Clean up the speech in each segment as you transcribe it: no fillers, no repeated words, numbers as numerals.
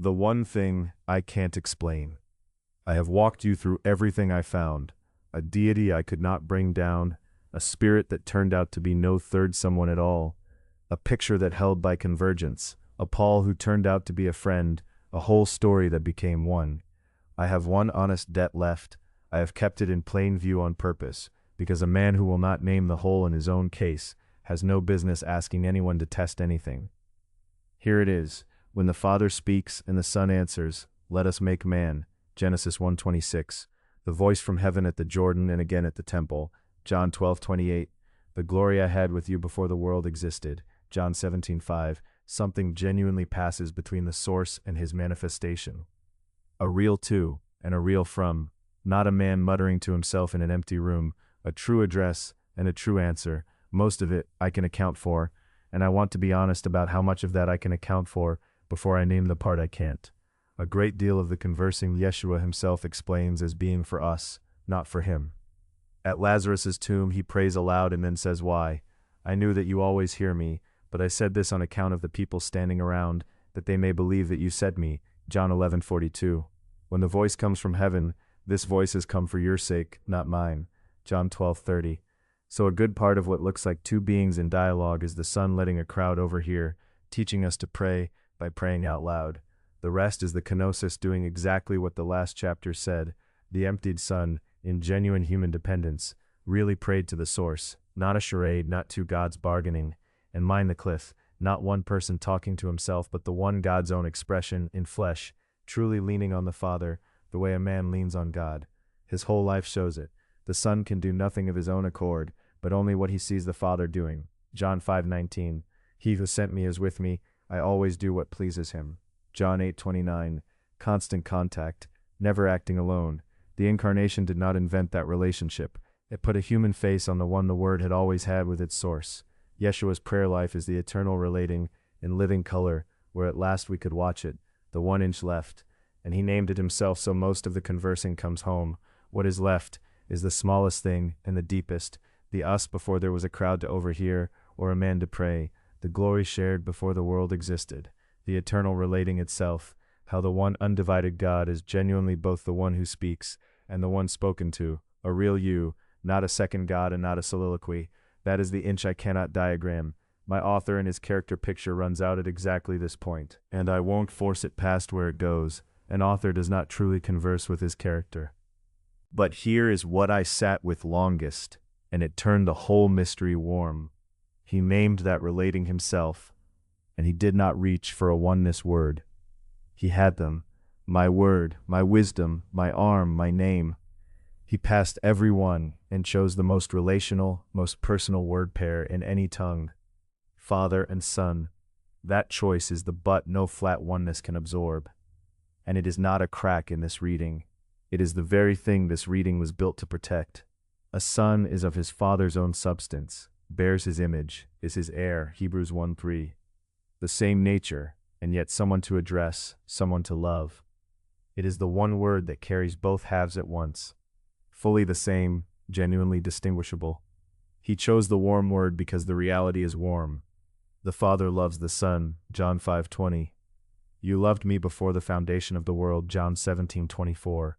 The one thing I can't explain. I have walked you through everything I found. A deity I could not bring down, a spirit that turned out to be no third someone at all, a picture that held by convergence, a Paul who turned out to be a friend, a whole story that became one. I have one honest debt left. I have kept it in plain view on purpose, because a man who will not name the whole in his own case has no business asking anyone to test anything. Here it is. When the Father speaks and the Son answers, "Let us make man," Genesis 1:26, the voice from heaven at the Jordan and again at the temple, John 12:28, the glory I had with you before the world existed, John 17:5, something genuinely passes between the source and his manifestation. A real to and a real from, not a man muttering to himself in an empty room, a true address and a true answer. Most of it I can account for, and I want to be honest about how much of that I can account for before I name the part I can't. A great deal of the conversing Yeshua himself explains as being for us, not for him. At Lazarus's tomb he prays aloud and then says, "Why? I knew that you always hear me, but I said this on account of the people standing around, that they may believe that you sent me," John 11:42. When the voice comes from heaven, this voice has come for your sake, not mine, John 12:30. So a good part of what looks like two beings in dialogue is the Son letting a crowd overhear, teaching us to pray by praying out loud. The rest is the kenosis doing exactly what the last chapter said. The emptied Son, in genuine human dependence, really prayed to the source, not a charade, not two gods bargaining, and mind the cliff, not one person talking to himself, but the one God's own expression in flesh, truly leaning on the Father, the way a man leans on God. His whole life shows it. The Son can do nothing of his own accord, but only what he sees the Father doing. John 5:19. He who sent me is with me. I always do what pleases him. John 8:29. Constant contact, never acting alone. The Incarnation did not invent that relationship. It put a human face on the one the Word had always had with its source. Yeshua's prayer life is the eternal relating in living color, where at last we could watch it, the 1 inch left, and he named it himself, so most of the conversing comes home. What is left is the smallest thing and the deepest, the us before there was a crowd to overhear or a man to pray, the glory shared before the world existed, the eternal relating itself, how the one undivided God is genuinely both the one who speaks and the one spoken to, a real you, not a second God and not a soliloquy. That is the inch I cannot diagram. My author and his character picture runs out at exactly this point, and I won't force it past where it goes. An author does not truly converse with his character. But here is what I sat with longest, and it turned the whole mystery warm. He named that relating himself, and he did not reach for a oneness word. He had them, my word, my wisdom, my arm, my name. He passed every one and chose the most relational, most personal word pair in any tongue. Father and Son. That choice is the but no flat oneness can absorb. And it is not a crack in this reading. It is the very thing this reading was built to protect. A son is of his Father's own substance, bears his image, is his heir, Hebrews 1:3. The same nature, and yet someone to address, someone to love. It is the one word that carries both halves at once. Fully the same, genuinely distinguishable. He chose the warm word because the reality is warm. The Father loves the Son, John 5:20. You loved me before the foundation of the world, John 17:24.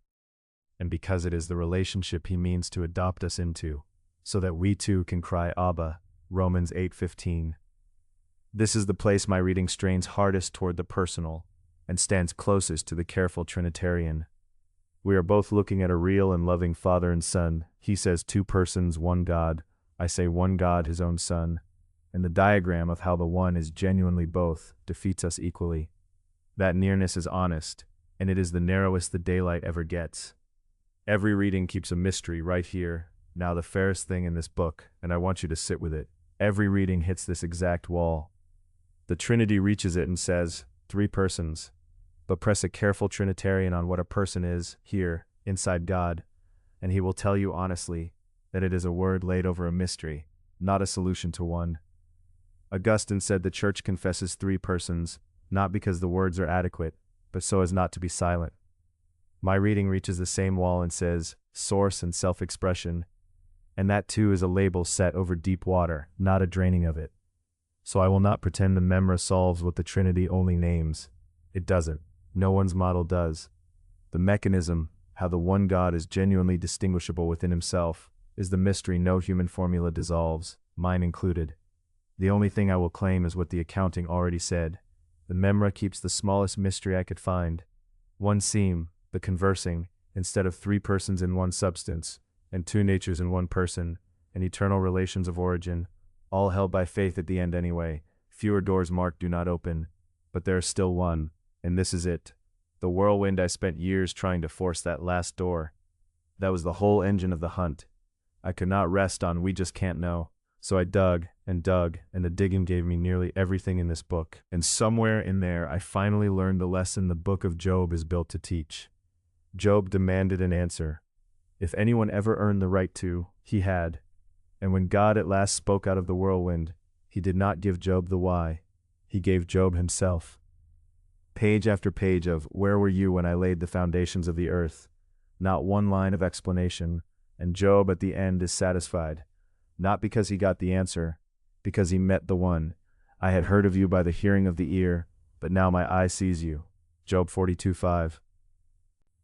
And because it is the relationship he means to adopt us into, so that we too can cry Abba, Romans 8:15. This is the place my reading strains hardest toward the personal, and stands closest to the careful Trinitarian. We are both looking at a real and loving Father and Son. He says two persons, one God. I say one God, his own Son. And the diagram of how the one is genuinely both defeats us equally. That nearness is honest, and it is the narrowest the daylight ever gets. Every reading keeps a mystery right here, now the fairest thing in this book, and I want you to sit with it. Every reading hits this exact wall. The Trinity reaches it and says, three persons. But press a careful Trinitarian on what a person is, here, inside God, and he will tell you honestly that it is a word laid over a mystery, not a solution to one. Augustine said the Church confesses three persons, not because the words are adequate, but so as not to be silent. My reading reaches the same wall and says, source and self-expression, and that too is a label set over deep water, not a draining of it. So I will not pretend the Memra solves what the Trinity only names. It doesn't. No one's model does. The mechanism, how the one God is genuinely distinguishable within himself, is the mystery no human formula dissolves, mine included. The only thing I will claim is what the accounting already said. The Memra keeps the smallest mystery I could find. One seam, the conversing, instead of three persons in one substance, and two natures in one person, and eternal relations of origin, all held by faith at the end anyway. Fewer doors marked do not open, but there is still one, and this is it. The whirlwind I spent years trying to force that last door. That was the whole engine of the hunt. I could not rest on we just can't know. So I dug, and the digging gave me nearly everything in this book. And somewhere in there I finally learned the lesson the book of Job is built to teach. Job demanded an answer. If anyone ever earned the right to, he had. And when God at last spoke out of the whirlwind, he did not give Job the why. He gave Job himself. Page after page of "Where were you when I laid the foundations of the earth?" Not one line of explanation, and Job at the end is satisfied. Not because he got the answer, because he met the one. I had heard of you by the hearing of the ear, but now my eye sees you. Job 42:5.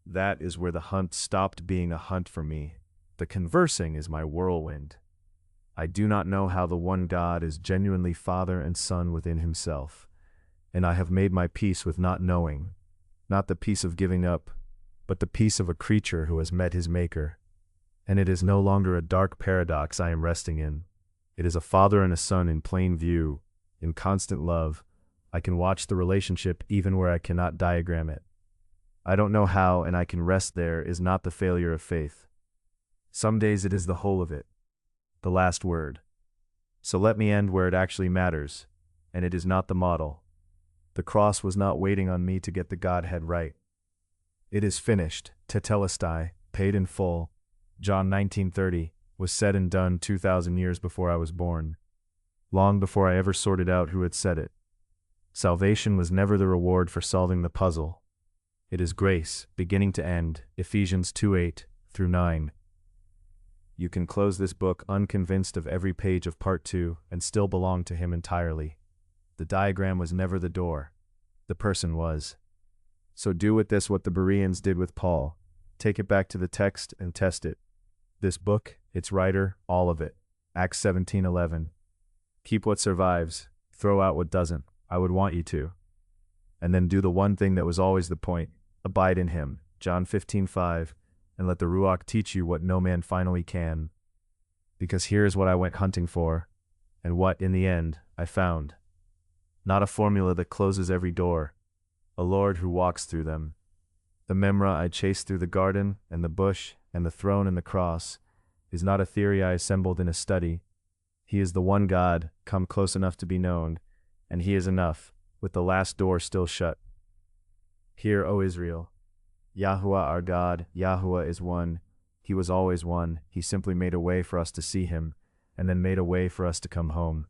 That is where the hunt stopped being a hunt for me. The conversing is my whirlwind. I do not know how the one God is genuinely Father and Son within himself, and I have made my peace with not knowing, not the peace of giving up, but the peace of a creature who has met his Maker. And it is no longer a dark paradox I am resting in. It is a father and a son in plain view, in constant love. I can watch the relationship even where I cannot diagram it. I don't know how, and I can rest there is not the failure of faith. Some days it is the whole of it, the last word. So let me end where it actually matters, and it is not the model. The cross was not waiting on me to get the Godhead right. It is finished, tetelestai, paid in full. John 19:30, was said and done 2,000 years before I was born. Long before I ever sorted out who had said it. Salvation was never the reward for solving the puzzle. It is grace, beginning to end, Ephesians 2:8-9. You can close this book unconvinced of every page of part 2 and still belong to him entirely. The diagram was never the door. The person was. So do with this what the Bereans did with Paul. Take it back to the text and test it. This book, its writer, all of it. Acts 17:11. Keep what survives, throw out what doesn't. I would want you to. And then do the one thing that was always the point. Abide in him. John 15:5. And let the Ruach teach you what no man finally can. Because here is what I went hunting for, and what, in the end, I found. Not a formula that closes every door. A Lord who walks through them. The Memra I chased through the garden, and the bush, and the throne and the cross, is not a theory I assembled in a study. He is the one God, come close enough to be known, and he is enough, with the last door still shut. Hear, O Israel. Yahuwah our God, Yahuwah is one. He was always one. He simply made a way for us to see him, and then made a way for us to come home.